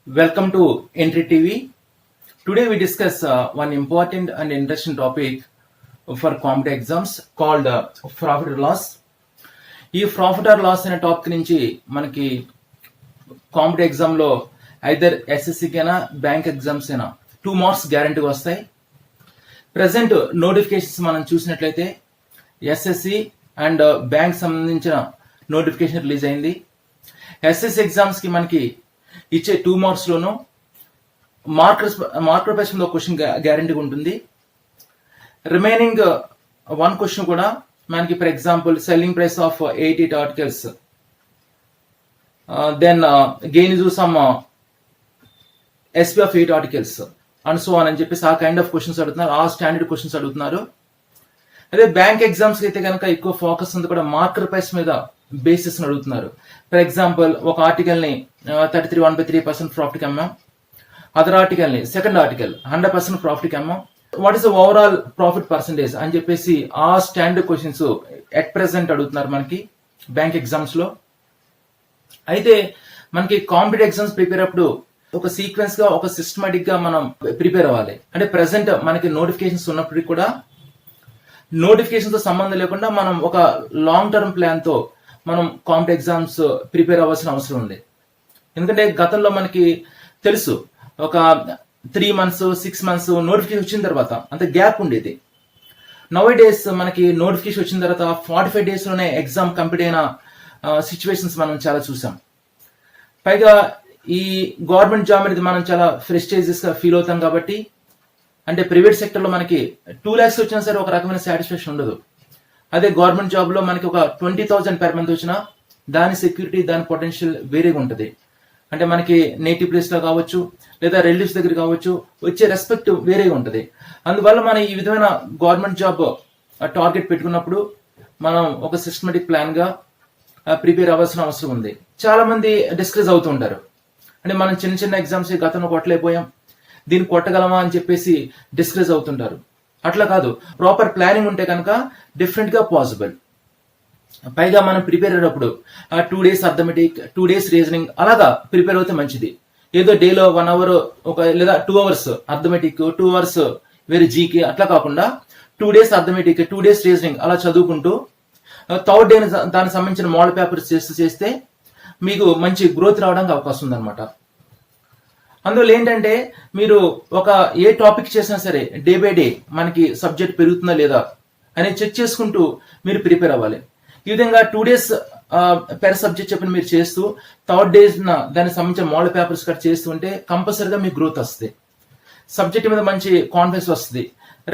Welcome to Entry TV. Today we discuss one important and interesting topic for competitive exams called profit or loss. ఈ profit or loss అనే topic నుంచి మనకి competitive exam లో either ఎస్ఎస్సికి అయినా bank exams అయినా 2 marks గ్యారంటీగా వస్తాయి. Present notifications మనం చూసినట్లయితే ఎస్ఎస్సి అండ్ బ్యాంక్ సంబంధించిన నోటిఫికేషన్ రిలీజ్ అయింది. ఎస్ఎస్సి ఎగ్జామ్స్ కి మనకి ఇచ్చే 2 మార్క్స్ లోను మార్కర్ బేస్డ్ క్వశ్చన్ గ్యారంటీగా ఉంటుంది. రిమైనింగ్ 1 క్వశ్చన్ కూడా మనకి for example selling price of 88 articles, then gain some SP of 8 articles and so అని చెప్పేసి ఆ కైండ్ ఆఫ్ క్వశ్చన్స్ అడుగుతున్నారు, ఆ స్టాండర్డ్ క్వశ్చన్స్ అడుగుతున్నారు. అదే బ్యాంక్ ఎగ్జామ్స్ అయితే కనుక ఎక్కువ ఫోకస్ ఉంది కూడా మార్కర్ ప్రైస్ మీద బేసిస్ అడుగుతున్నారు. ఫర్ ఎగ్జాంపుల్ ఒక ఆర్టికల్ ని 1/3% ప్రాఫిట్ కి అమ్మాం, అదర్ ఆర్టికల్ ని సెకండ్ ఆర్టికల్ 100% ప్రాఫిట్ కి అమ్మాం, what is overall profit percentage అని చెప్పేసి ఆ స్టాండర్డ్ క్వశ్చన్స్ ఎట్ ప్రెసెంట్ అడుగుతున్నారు మనకి బ్యాంక్ ఎగ్జామ్స్ లో. అయితే మనకి కాంపిటేటివ్ ఎగ్జామ్స్ ప్రిపేర్ అప్పుడు ఒక సీక్వెన్స్ గా ఒక సిస్టమేటిక్ గా మనం ప్రిపేర్ అవ్వాలి. అంటే ప్రెసెంట్ మనకి నోటిఫికేషన్స్ ఉన్నప్పటికీ కూడా నోటిఫికేషన్ తో సంబంధం లేకుండా మనం ఒక లాంగ్ టర్మ్ ప్లాన్ తో మనం కాంపిటేటివ్ ఎగ్జామ్స్ ప్రిపేర్ అవ్వాల్సిన అవసరం ఉంది. ఎందుకంటే గతంలో మనకి తెలుసు ఒక 3 months 6 months నోటిఫికేషన్ వచ్చిన తర్వాత అంత గ్యాప్ ఉండేది. నవ్ డేస్ మనకి నోటిఫికేషన్ వచ్చిన తర్వాత 45 days లోనే ఎగ్జామ్ కంప్లీట్ అయిన సిచ్యువేషన్స్ మనం చాలా చూసాం. పైగా ఈ గవర్నమెంట్ జాబ్ అనేది మనం చాలా ప్రెస్టీజియస్ గా ఫీల్ అవుతాం కాబట్టి, అంటే ప్రైవేట్ సెక్టర్ లో మనకి 2 lakhs వచ్చినా సరే ఒక రకమైన సాటిస్ఫాక్షన్ ఉండదు. అదే గవర్నమెంట్ జాబ్ లో మనకి ఒక 20,000 per month వచ్చినా దాని సెక్యూరిటీ దాని పొటెన్షియల్ వేరేగా ఉంటుంది. అంటే మనకి నేటివ్ ప్లేస్ లో కావచ్చు లేదా రిలేటివ్స్ దగ్గర కావచ్చు వచ్చే రెస్పెక్ట్ వేరేగా ఉంటుంది. అందువల్ల మనం ఈ విధమైన గవర్నమెంట్ జాబ్ టార్గెట్ పెట్టుకున్నప్పుడు మనం ఒక సిస్టమేటిక్ ప్లాన్ గా ప్రిపేర్ అవ్వాల్సిన అవసరం ఉంది. చాలా మంది డిస్కస్ అవుతూ ఉంటారు, అంటే మనం చిన్న చిన్న ఎగ్జామ్స్ గతంలో కొట్టలేకపోయాం, దీన్ని కొట్టగలమా అని చెప్పేసి డిస్కస్ అవుతుంటారు. అట్లా కాదు, ప్రాపర్ ప్లానింగ్ ఉంటే కనుక డిఫరెంట్ గా పాసిబుల్. పైగా మనం ప్రిపేర్ అయినప్పుడు 2 days అర్థమెటిక్, 2 days రీజనింగ్ అలాగా ప్రిపేర్ అవుతే మంచిది. ఏదో డేలో 1 hour ఒక లేదా 2 hours అర్థమెటిక్, 2 hours వేరే జీకే అట్లా కాకుండా 2 days అర్థమెటిక్, 2 days రీజనింగ్ అలా చదువుకుంటూ థర్డ్ డే దానికి సంబంధించిన మోడల్ పేపర్స్ చేస్తే మీకు మంచి గ్రోత్ రావడానికి అవకాశం ఉందన్నమాట. అందువల్ల ఏంటంటే మీరు ఒక ఏ టాపిక్ చేసినా సరే డే బై డే మనకి సబ్జెక్ట్ పెరుగుతుందా లేదా అని చెక్ చేసుకుంటూ మీరు ప్రిపేర్ అవ్వాలి. ఈ విధంగా 2 days పెర్ సబ్జెక్ట్ చెప్పిన మీరు చేస్తూ థర్డ్ డేస్ దానికి సంబంధించిన మోడల్ పేపర్స్ కట్ చేస్తూ ఉంటే కంపల్సరీగా మీకు గ్రోత్ వస్తుంది, సబ్జెక్ట్ మీద మంచి కాన్ఫిడెన్స్ వస్తుంది.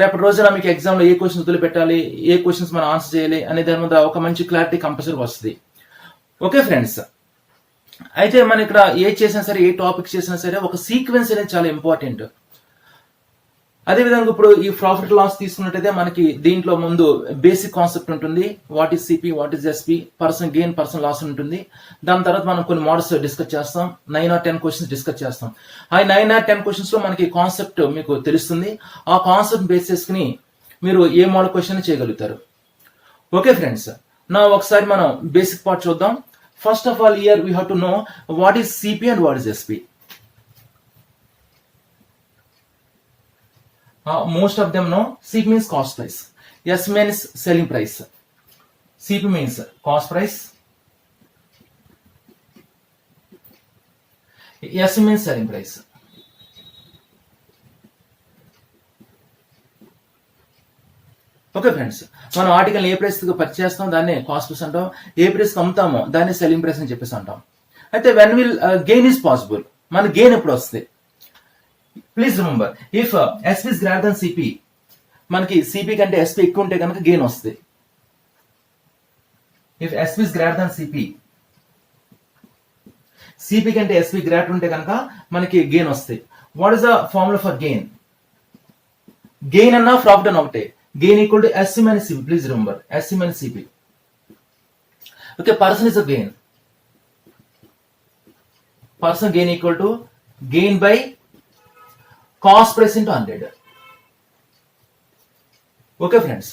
రేపటి రోజున మీకు ఎగ్జామ్ లో ఏ క్వశ్చన్స్ వదిలిపెట్టాలి, ఏ క్వశ్చన్స్ మనం ఆన్సర్ చేయాలి అనే దాని మీద ఒక మంచి క్లారిటీ కంపల్సరీ వస్తుంది. ఓకే ఫ్రెండ్స్, అయితే మనం ఇక్కడ ఏ చేసినా సరే ఏ టాపిక్ చేసినా సరే ఒక సీక్వెన్స్ అనేది చాలా ఇంపార్టెంట్. అదేవిధంగా ఇప్పుడు ఈ ప్రాఫిట్ లాస్ తీసుకున్నట్టయితే మనకి దీంట్లో ముందు బేసిక్ కాన్సెప్ట్ ఉంటుంది, what is CP, what is SP, percent gain, percent loss ఉంటుంది. దాని తర్వాత మనం కొన్ని మోడల్స్ డిస్కస్ చేస్తాం, 9 or 10 క్వశ్చన్స్ డిస్కస్ చేస్తాం. ఆ 9 or 10 క్వశ్చన్స్ లో మనకి కాన్సెప్ట్ మీకు తెలుస్తుంది. ఆ కాన్సెప్ట్ బేస్ చేసుకుని మీరు ఏ మోడల్ క్వశ్చన్ చేయగలుగుతారు. ఓకే ఫ్రెండ్స్, నా ఒకసారి మనం బేసిక్ పార్ట్ చూద్దాం. First of all here we have to know what is CP and what is SP. Most of them know CP means cost price, S means selling price, CP means cost price, S means selling price. Okay friends, మనం article a price కి purchase చేస్తాం దాన్ని cost price అంటాం, ఏ price కి అమ్ముతామో దాన్ని selling price అని చెప్పేసి అంటాం. అయితే when will gain is possible, మన గెయిన్ ఎప్పుడు వస్తుంది? Please remember, if SP is greater than CP, మనకి సిపి కంటే ఎస్పీ ఎక్కువ ఉంటే కనుక గెయిన్ వస్తుంది. If SP is greater than CP, CP కంటే ఎస్పీ గ్రేటర్ ఉంటే కనుక మనకి గెయిన్ వస్తుంది. What is the formula for gain? Gain అన్నా ప్రాఫిట్ అన్న ఒకటే, gain equal to SC minus CP. Please remember, SC minus CP. Okay, person is a gain, percent gain equal to gain by cost price into 100. Okay friends,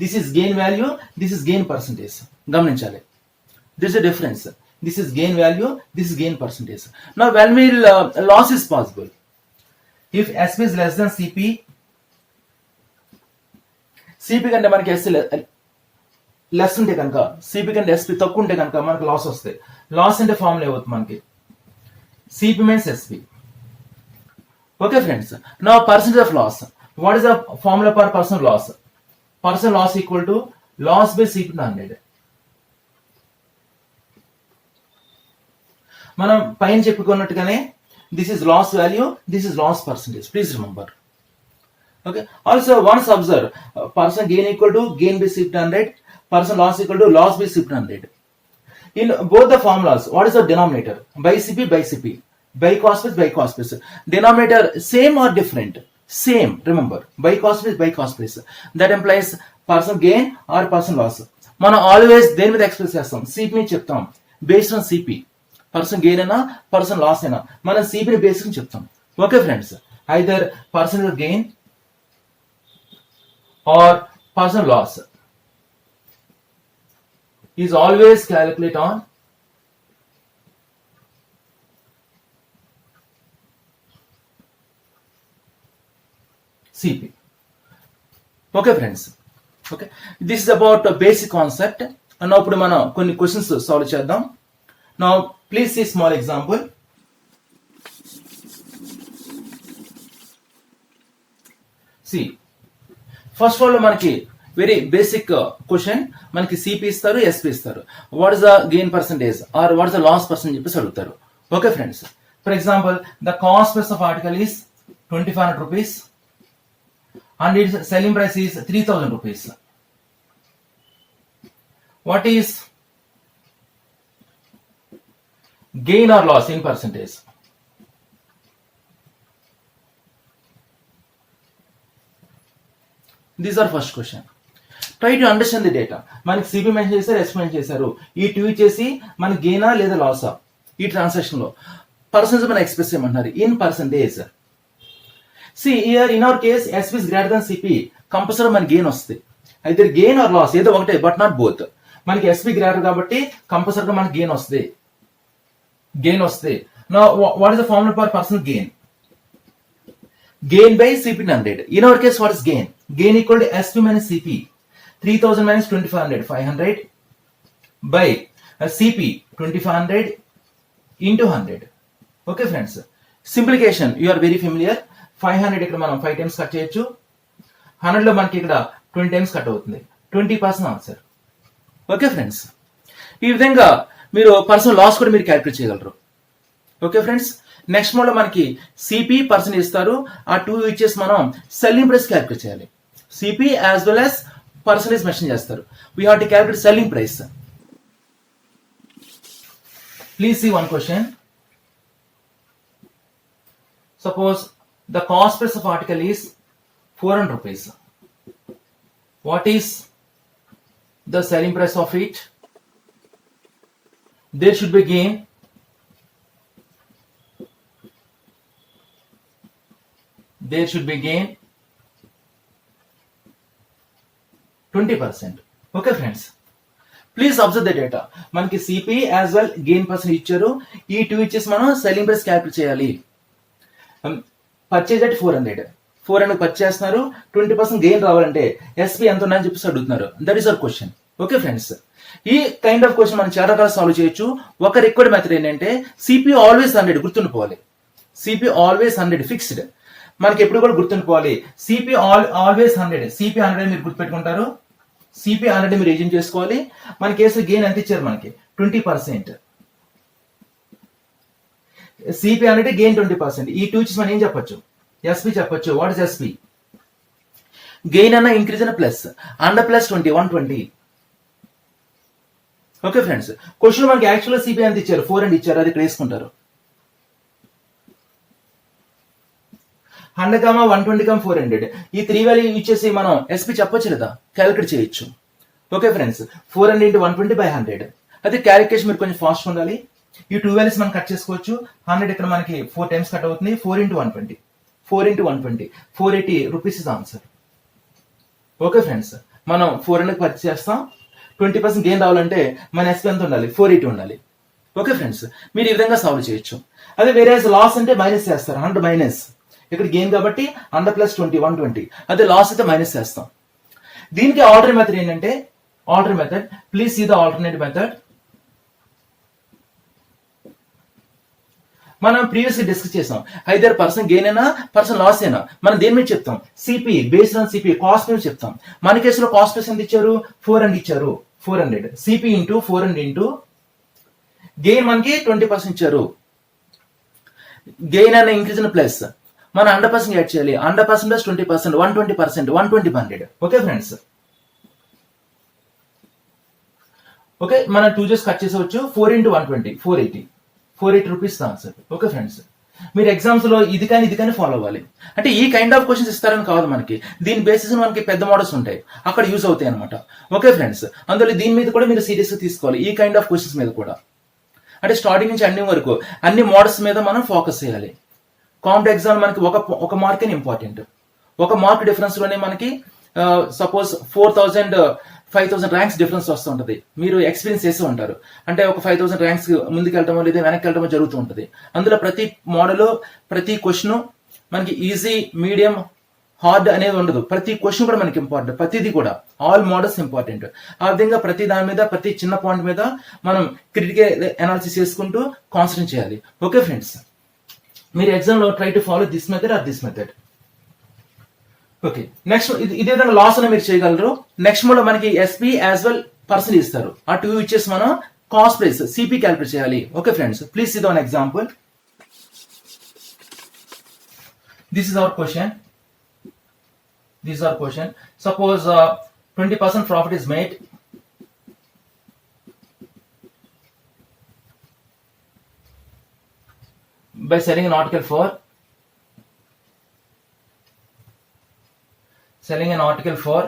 this is gain value, this is gain percentage. గమనించాలి, this is difference. this is gain value, this is gain percentage. Now when will loss is possible? If SP is less than CP, CP కంటే మనకి SP less ఉంటే కనుక, CP కంటే SP తక్కువ ఉంటే కనుక మనకి లాస్ వస్తాయి. లాస్ అంటే ఫార్ములా ఏమవుతుంది మనకి? CP means SP. Okay friends, now percentage of loss. What is the formula for percent loss? Percent loss equal to loss by CP 100. మనం పైన చెప్పుకున్నట్టుగానే this is loss value, this is loss percentage. Please remember. Okay. Also once observe, percent gain equal to gain by CP 100, percent loss equal to loss by CP 100. In both the formulas, what is the denominator? By CP, by CP. By cost base, by cost base. Denominator same or different? Same. Remember, by cost base, by cost base. That implies percent gain or percent loss. మనం always దేని మీద express చేస్తాం? CP మీద చెప్తాం. Based on CP. Percent gain అయినా percent loss అయినా మనం సిపిని బేస్డ్ చెప్తాం. Okay friends, either percent gain or percent loss is always calculate on CP. Okay friends, okay, this is about a basic concept. And now ఇప్పుడు మనం కొన్ని questions solve చేద్దాం. Now please see small example. See, first of all మనకి very basic question. మనకి CP ఇస్తారు, SP ఇస్తారు. What is the gain percentage or what is the loss percent చెప్పేసి అడుగుతారు. Okay friends, for example the cost price of article is 2500 rupees and its selling price is 3000 rupees. What is gain or loss in percentage? These are first question. Try to understand the data. మనకి CP mention చేశారు, SP mention చేశారు. ఈ two ఇచ్చేసి మనకి గెయినా లేదా లాసా ఈ transaction లో percentage మనం ఎక్స్ప్రెస్ చేయమంటున్నారు in percentage. See here in our case SP is greater than CP, compulsory మనకి గెయిన్ వస్తుంది. అయితే గెయిన్ ఆర్ లాస్ ఏదో ఒకటే, బట్ నాట్ బోత్. మనకి SP గ్రేటర్ కాబట్టి కంపల్సరీగా మనకి గెయిన్ వస్తుంది. Now what is the formula for personal gain? Gain by CP 100. In our case what is gain? Gain equal to SP minus CP. 3000 minus 2500, 500 by CP 2500 into 100. Okay friends, simplification you are very familiar. 500 ఇక్కడ మనం 5 times cut చేయొచ్చు. 100 లో మనకి ఇక్కడ 20 times cut అవుతుంది. 20% answer. Okay friends, ఈ విధంగా మీరు పర్సనల్ లాస్ కూడా మీరు క్యాలిక్యులేట్ చేయగలరు. ఓకే ఫ్రెండ్స్, నెక్స్ట్ మోడ్ లో మనకి సిపి పర్సన్ ఇస్తారు. ఆ టూ ఇచ్చేసి మనం సెల్లింగ్ ప్రైస్ క్యాలిక్యులేట్ చేయాలి. CP as well as percentage mention చేస్తారు. We have to calculate selling price. Please see one question. Suppose the cost price of article is 400 rupees. What is the selling price of it? There should be gain. There should be gain 20%. Okay friends, please observe the data. మనకి CP as well gain percent ఇచ్చారు. ఈ two ఇచ్చేసి మనం selling price calculate చేయాలి. Purchase at 400 purchase చేస్తున్నారు. 20% gain రావాలంటే SP ఎంత ఉన్నాయని చెప్పేసి అడుగుతున్నారు. That is our question. Okay friends, ఈ కైండ్ ఆఫ్ క్వశ్చన్ మనం చాలా రకాల సాల్వ్ చేయొచ్చు. ఒక రిక్వైర్డ్ మెథడ్ ఏంటంటే CP always 100 గుర్తుండిపోవాలి. CP always 100 fixed. మనకి ఎప్పుడు కూడా గుర్తుండిపోవాలి. CP always 100. CP 100 మీరు గుర్తుపెట్టుకుంటారు. CP 100 మీరు ఏజెంట్ చేసుకోవాలి. మన కేసు గెయిన్ ఎంత ఇచ్చారు? మనకి 20%. CP 100 gain 20%. ఈ టూ ఇచ్చి మనం ఏం చెప్పొచ్చు? SP చెప్పొచ్చు. What is SP? గెయిన్ అన్న ఇంక్రీజ్ అన్న plus under plus 20, 120. Okay friends, question మనకి యాక్చువల్ CP ఎంత ఇచ్చారు? 400 ఇచ్చారు. అది ఇక్కడ వేసుకుంటారు. 100, 120, 400 ఈ 3 వాల్యూ ఇచ్చేసి మనం SP చెప్పొచ్చు లేదా? క్యాలిక్యులేట్ చేయొచ్చు. Okay friends, 400 into 120 by 100. అదే క్యాలిక్యులేషన్ మీరు కొంచెం ఫాస్ట్ ఉండాలి. ఈ 2 వాల్యూస్ మనం కట్ చేసుకోవచ్చు. 100 ఇక్కడ మనకి 4 టైమ్స్ కట్ అవుతుంది. 4 into 120, 480 rupees is answer. Okay friends, మనం 400 పర్చేస్ చేస్తాం. 20% గెయిన్ రావాలంటే మన SP ఎంత ఉండాలి? 480 ఉండాలి. ఓకే ఫ్రెండ్స్, మీరు ఈ విధంగా సాల్వ్ చేయొచ్చు. అదే వేరే లాస్ అంటే మైనస్ చేస్తారు, 100 మైనస్, ఇక్కడ గెయిన్ కాబట్టి 100 ప్లస్ 20 120. అదే లాస్ అయితే మైనస్ చేస్తాం. దీనికి ఆల్టర్నేట్ మెథడ్ ఏంటంటే, alternate method, please see the alternate method. మనం ప్రీవియస్ గా డిస్కస్ చేసాం, ఐదర్ పర్సన్ గెయిన్ అయినా పర్సన్ లాస్ అయినా మనం దేని మీద చెప్తాం, CP, based on CP, cost మీద చెప్తాం. మన కేసులో కాస్ట్ ప్రైస్ ఎంత ఇచ్చారు, 400 ఇచ్చారు, 400 సిపి ఇంటూ 400 ఇంటూ గెయిన్ మనకి 20% ఇచ్చారు. గెయిన్ అనే ఇంక్రీజ్ ప్లస్ మనం 100% యాడ్ చేయాలి, 100% ప్లస్ 20%, 120%, 120 ఓకే ఫ్రెండ్స్. ఓకే, మనం 2 జస్ట్ కట్ చేసేవచ్చు. 4 into 120 480 rupees answer. Okay friends, మీరు ఎగ్జామ్స్ లో ఇది కానీ ఫాలో అవ్వాలి. అంటే ఈ కైండ్ ఆఫ్ క్వశ్చన్స్ ఇస్తారని కాదు మనకి, దీని బేసిస్ మనకి పెద్ద మోడల్స్ ఉంటాయి, అక్కడ యూజ్ అవుతాయి అనమాట. ఓకే ఫ్రెండ్స్, అందులో దీని మీద కూడా మీరు సీరియస్ గా తీసుకోవాలి, ఈ కైండ్ ఆఫ్ క్వశ్చన్స్ మీద కూడా. అంటే స్టార్టింగ్ నుంచి అన్ని వరకు అన్ని మోడల్స్ మీద మనం ఫోకస్ చేయాలి. కాంపిటేటివ్ ఎగ్జామ్ మనకి ఒక మార్క్ అని ఇంపార్టెంట్. ఒక మార్క్ డిఫరెన్స్ లోనే మనకి సపోజ్ 4000 5000 ర్యాంక్స్ డిఫరెన్స్ వస్తుంటది. మీరు ఎక్స్పీరియన్స్ చేస్తూ ఉంటారు. అంటే ఒక 5000 ర్యాంక్స్ ముందుకు వెళ్ళటమో లేదా వెనక్కి వెళ్ళటమో జరుగుతూ ఉంటుంది. అందులో ప్రతి మోడల్, ప్రతి క్వశ్చన్ మనకి ఈజీ, మీడియం, హార్డ్ అనేది ఉండదు. ప్రతి క్వశ్చన్ కూడా మనకి ఇంపార్టెంట్, ప్రతిదీ కూడా, ఆల్ మోడల్స్ ఇంపార్టెంట్. ఆ విధంగా ప్రతి దాని మీద, ప్రతి చిన్న పాయింట్ మీద మనం క్రిటికల్ అనాలిసిస్ చేసుకుంటూ కాన్సన్ట్రేట్ చేయాలి. ఓకే ఫ్రెండ్స్, మీరు ఎగ్జామ్ లో try to follow this method or this method. Okay, next ఇదే విధంగా లాస్ అని మీరు చేయగలరు. నెక్స్ట్ మోడ్ మనకి ఎస్పీ యాజ్ వెల్ పర్సన్ ఇస్తారు. ఆ 2 ఇచ్చేసి మనం కాస్ట్ ప్రైస్ సిపి క్యాలిక్యులేట్ చేయాలి. Okay friends, please see one example. This is our question. Suppose 20% profit is made by selling an article for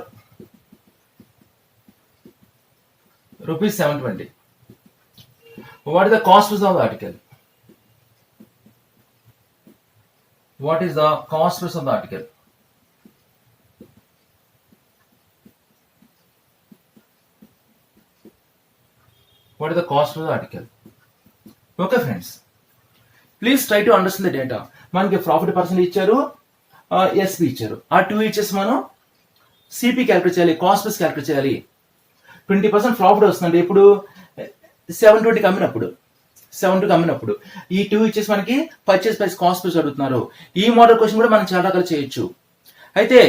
rupees 720. What is the cost price of the article? What is the cost price of the article? What is the cost of the article? Okay friends, please try to understand the data. మనకి profit person ఇచ్చారు, SP ఇచ్చారు. ఆ 2 ఇచ్చేసి మనం CP calculate చేయాలి, cost price calculate చేయాలి. 20% profit వస్తుంది ఇప్పుడు 720 అమ్మినప్పుడు. ఈ 2 ఇచ్చేసి మనకి పర్చేస్ ప్రైస్, కాస్ట్ ప్రైస్ అడుగుతున్నారు. ఈ మోడల్ క్వశ్చన్ కూడా మనం చాలా రకాలు చేయొచ్చు. అయితే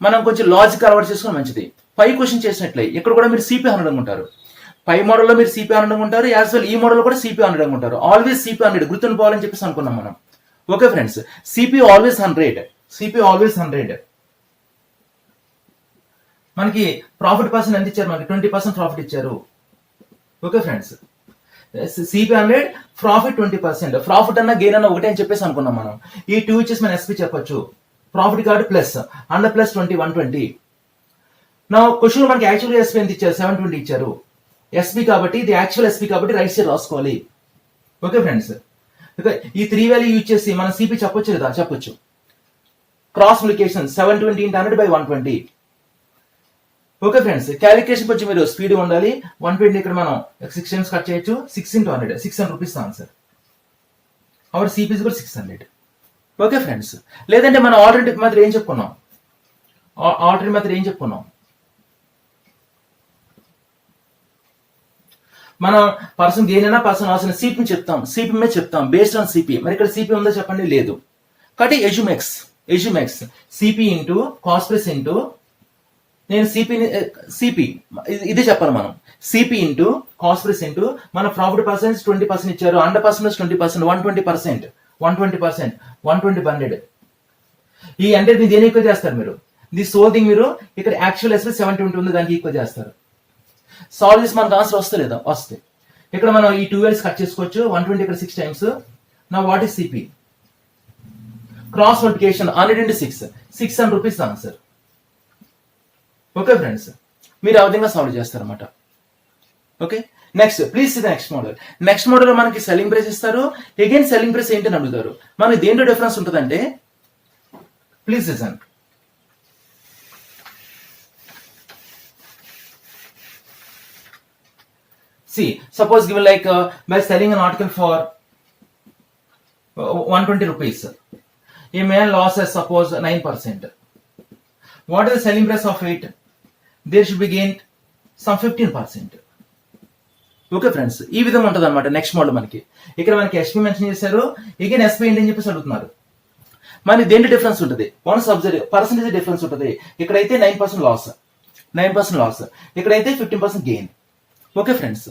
మనం కొంచెం లాజిక్ అలవాటు చేసుకుని మంచిది. పై క్వశ్చన్ చేసినట్లే ఇక్కడ కూడా మీరు సిపి అనడం ఉంటారు. పై మోడల్లో మీరు సిపి అనడం ఉంటారు, యాజ్ వెల్ ఈ మోడల్ కూడా సిపి అనడం ఉంటారు. ఆల్వేస్ సిపి 100 గుర్తుండిపోవాలని చెప్పేసి అనుకున్నాం మనం. Okay friends, CP always 100. మనకి ప్రాఫిట్ పర్సన్ ఎంత ఇచ్చారు, మనకి 20% ప్రాఫిట్ ఇచ్చారు. Okay friends, CP 100, profit 20%. Profit అన్న గెయిన్ అన్న ఒకటే అని చెప్పేసి అనుకున్నాం మనం. ఈ 2 ఇచ్చేసి మనం ఎస్పీ చెప్పొచ్చు. ప్రాఫిట్ కాబట్టి ప్లస్ 100 ప్లస్ 20 120. నా క్వశ్చన్ మనకి యాక్చువల్గా ఎస్పీ ఎంత ఇచ్చారు, 720 ఇచ్చారు. ఎస్పీ కాబట్టి ఇది యాక్చువల్ ఎస్పీ కాబట్టి రైట్ సైడ్ రాసుకోవాలి. ఓకే ఫ్రెండ్స్, ఈ 3 వాల్యూ యూజ్ చేసి మనం సిపి చెప్పొచ్చు కదా, చెప్పొచ్చు. Cross multiplication 720 into 100 by 120. Okay friends, calculation కొంచెం మీరు స్పీడ్ ఉండాలి. 120 ఇక్కడ మనం 6 టైమ్స్ కట్ చేయొచ్చు. 6 into 100 600 rupees answer. Our CP కూడా 600. ఓకే ఫ్రెండ్స్, లేదంటే మనం ఆల్టర్నేటివ్ మెథడ్ ఏం చెప్పుకున్నాం, మనం పర్సన్ గెయిన్ అయినా పర్సన్ లాస్ అయినా సిపి మీద చెప్తాం బేస్డ్ ఆన్ సిపి. మరి ఇక్కడ సిపి ఉందో చెప్పండి, లేదు. కాబట్టి assume x CP into cost price into నేను సిపి ఇదే చెప్పాలి మనం. CP into cost price into మన ప్రాఫిట్ పర్సెంట్ 20% ఇచ్చారు, 100% 20%, 120%, 120 ఈ అంటే మీరు దేని ఈక్వల్ చేస్తారు, మీరు ది సోల్ థింగ్ మీరు ఇక్కడ యాక్చువల్ ఎస్పీ 720 ఉంది, దానికి ఈక్వల్ చేస్తారు. సాల్వ్ చేసి మనకు ఆన్సర్ వస్తే ఇక్కడ మనం ఈ 2 వాల్యూస్ కట్ చేసుకోవచ్చు. 120 ఇక్కడ 6 టైమ్స్. నా what is CP? Cross multiplication 100 into 6 600 rupees answer. Okay friends, మీరు ఆ విధంగా సాల్వ్ చేస్తారన్నమాట. Okay, next please see the next model లో మనకి సెల్లింగ్ ప్రైస్ ఇస్తారు. అగైన్ సెల్లింగ్ ప్రైస్ ఏంటని అడుగుతారు. మనకి దేంట్లో డిఫరెన్స్ ఉంటుందంటే, please listen. See, suppose given like by selling an article for 120 rupees, a man loses suppose 9%. What is the selling price of it? There should be gained some 15%. Okay friends, ఈ విధంగా ఉంటుంది అనమాట. Next model మనకి ఇక్కడ మనకి SP mention చేశారు, again SP ఏంటి అని చెప్పేసి అడుగుతున్నారు. మరి దేంటి డిఫరెన్స్ ఉంటుంది? వన్స్ అబ్జర్వ్ పర్సెంటేజ్ డిఫరెన్స్ ఉంటుంది. ఇక్కడైతే 9% లాస్, ఇక్కడైతే 15% గెయిన్. Okay friends,